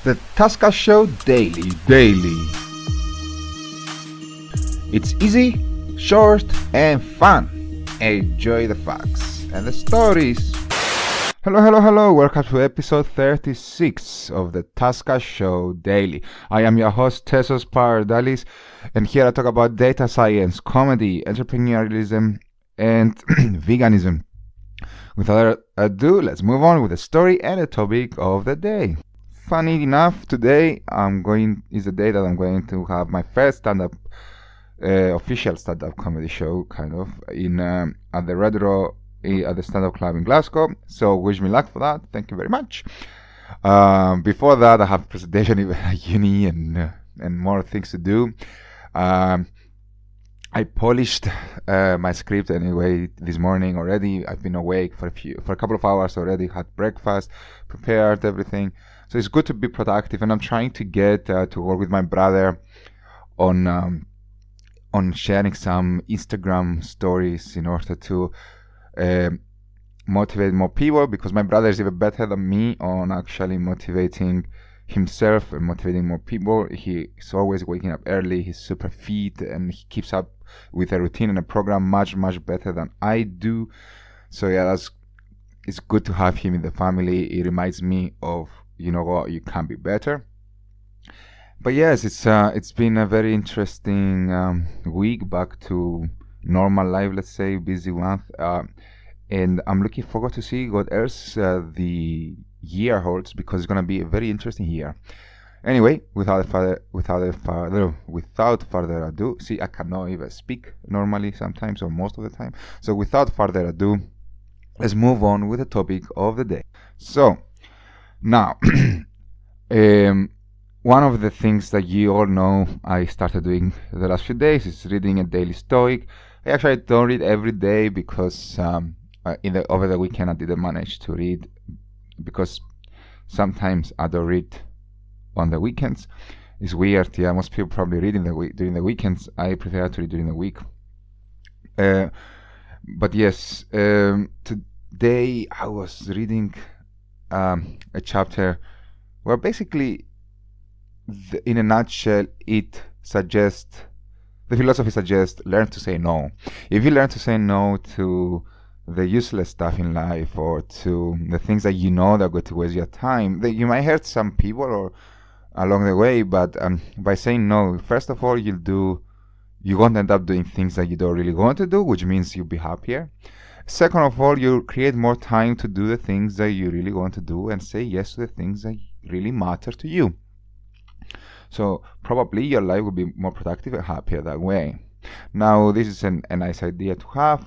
The TasCast Show daily. It's easy, short, and fun. Enjoy the facts and the stories. Hello. Welcome to episode 36 of the TasCast Show daily. I am your host, Tesos Pardalis, and here I talk about data science, comedy, entrepreneurialism, and veganism. Without ado, let's move on with the story and the topic of the day. Funny enough, today is the day that I'm going to have my first stand-up, official stand-up comedy show, kind of, in at the Red Row at the stand-up club in Glasgow. So wish me luck for that. Thank you very much. Before that, I have a presentation at uni and more things to do. I polished my script anyway this morning already. I've been awake for a couple of hours already. Had breakfast, prepared everything. So it's good to be productive, and I'm trying to get to work with my brother on sharing some Instagram stories in order to motivate more people, because my brother is even better than me on actually motivating himself and motivating more people. He's always waking up early. He's super fit, and he keeps up with a routine and a program much better than I do. So yeah, it's good to have him in the family. It reminds me of, you know what, you can be better. But yes, it's been a very interesting week, back to normal life, let's say, busy month, and I'm looking forward to see what else the year holds, because it's gonna be a very interesting year. Anyway, without further ado, see, I cannot even speak normally sometimes, or most of the time. So without further ado, let's move on with the topic of the day. So now, one of the things that you all know I started doing the last few days is reading a daily Stoic. I actually don't read every day because over the weekend I didn't manage to read, because sometimes I don't read on the weekends. It's weird, yeah. Most people probably read during the weekends. I prefer to read during the week. But yes, today I was reading a chapter where basically, in a nutshell, the philosophy suggests learn to say no. If you learn to say no to the useless stuff in life, or to the things that you know that are going to waste your time, that you might hurt some people or along the way, but by saying no, first of all, you won't end up doing things that you don't really want to do, which means you'll be happier. Second of all, you'll create more time to do the things that you really want to do, and say yes to the things that really matter to you. So probably your life will be more productive and happier that way. Now, this is a nice idea to have,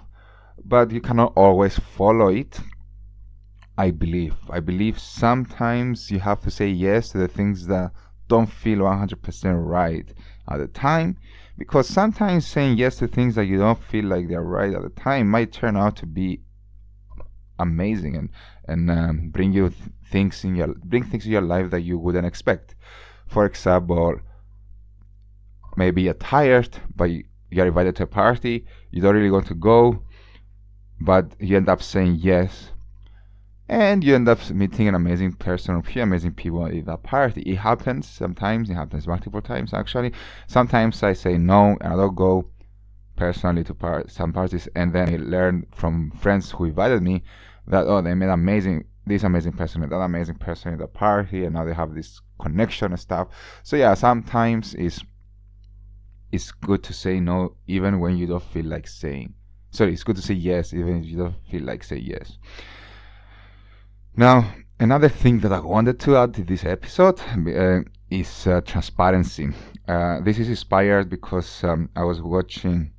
but you cannot always follow it. I believe sometimes you have to say yes to the things that don't feel 100% right at the time, because sometimes saying yes to things that you don't feel like they're right at the time might turn out to be amazing and bring things in your life that you wouldn't expect. For example, maybe you're tired, but you're invited to a party. You don't really want to go, but you end up saying yes, and you end up meeting an amazing person or a few amazing people at that party. It happens sometimes. It happens multiple times, actually. Sometimes I say no and I don't go personally to some parties, and then I learn from friends who invited me that, oh, they met this amazing person and that amazing person at the party, and now they have this connection and stuff. So yeah, sometimes it's good to say no even when you don't feel like saying. Sorry, it's good to say yes even if you don't feel like saying yes. Now, another thing that I wanted to add to this episode is transparency. This is inspired because I was watching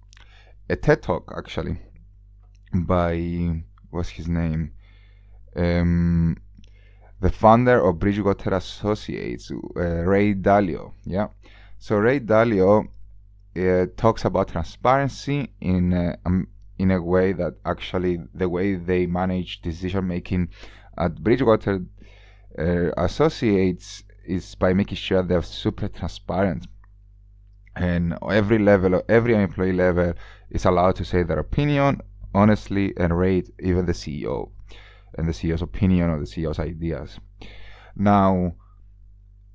a TED Talk, actually, by, what's his name? The founder of Bridgewater Associates, Ray Dalio. Yeah. So Ray Dalio talks about transparency in a way that actually the way they manage decision making at Bridgewater Associates is by making sure they're super transparent, and every employee level is allowed to say their opinion honestly and rate even the CEO and the CEO's opinion or the CEO's ideas. Now,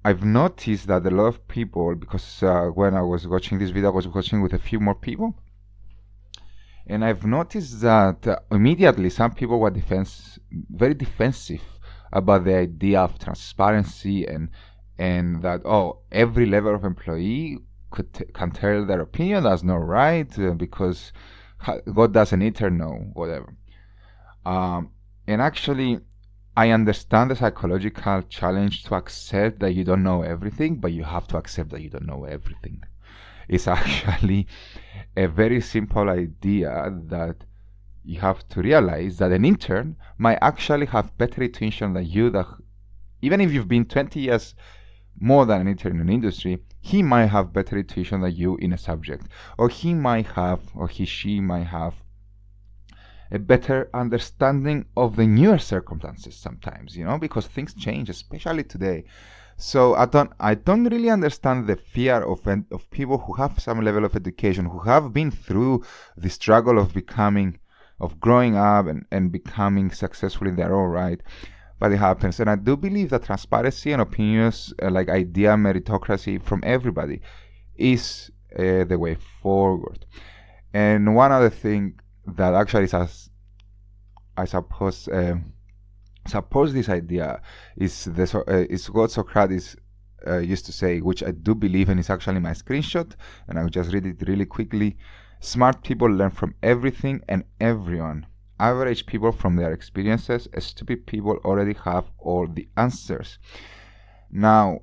I've noticed that a lot of people, because when I was watching this video, I was watching with a few more people, and I've noticed that immediately some people were very defensive about the idea of transparency and that every level of employee can tell their opinion. That's not right because God doesn't either know whatever. And actually, I understand the psychological challenge to accept that you don't know everything, but you have to accept that you don't know everything. It's actually a very simple idea that you have to realize that an intern might actually have better intuition than you, that even if you've been 20 years more than an intern in an industry, he might have better intuition than you in a subject, or he she might have a better understanding of the newer circumstances sometimes, because things change, especially today. So I don't really understand the fear of people who have some level of education, who have been through the struggle of growing up and becoming successful in their own right. But it happens, and I do believe that transparency and opinions, like idea meritocracy from everybody, is the way forward. And one other thing that actually I suppose this idea is what Socrates used to say, which I do believe, and it's actually my screenshot, and I'll just read it really quickly. Smart people learn from everything and everyone. Average people from their experiences. Stupid people already have all the answers. Now,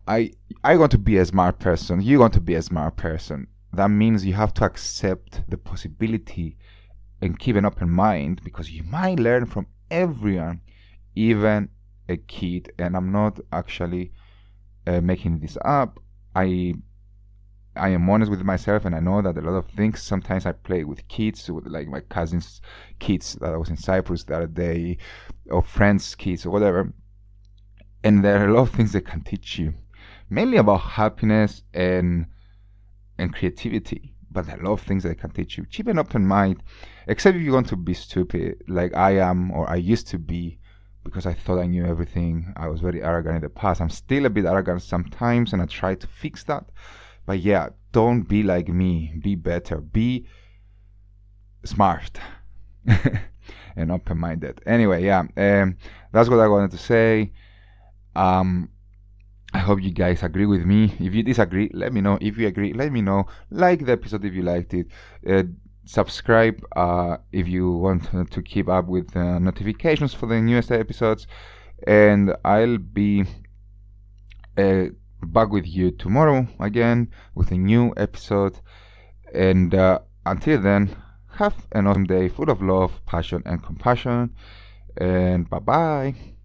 I want to be a smart person. You want to be a smart person. That means you have to accept the possibility and keep an open mind, because you might learn from everyone, even a kid. And I'm not actually making this up. I am honest with myself, and I know that a lot of things, sometimes I play with kids, with like my cousin's kids that I was in Cyprus the other day, or friends' kids or whatever, and there are a lot of things they can teach you, mainly about happiness and creativity. But there are a lot of things they can teach you. Keep an open mind, except if you want to be stupid, like I am, or I used to be, because I thought I knew everything. I was very arrogant in the past. I'm still a bit arrogant sometimes, and I try to fix that. But yeah, don't be like me. Be better. Be smart and open-minded. Anyway, yeah, that's what I wanted to say. I hope you guys agree with me. If you disagree, let me know. If you agree, let me know. Like the episode if you liked it. Subscribe if you want to keep up with notifications for the newest episodes. And I'll be back with you tomorrow again with a new episode. And until then, have an awesome day full of love, passion, and compassion. And bye-bye.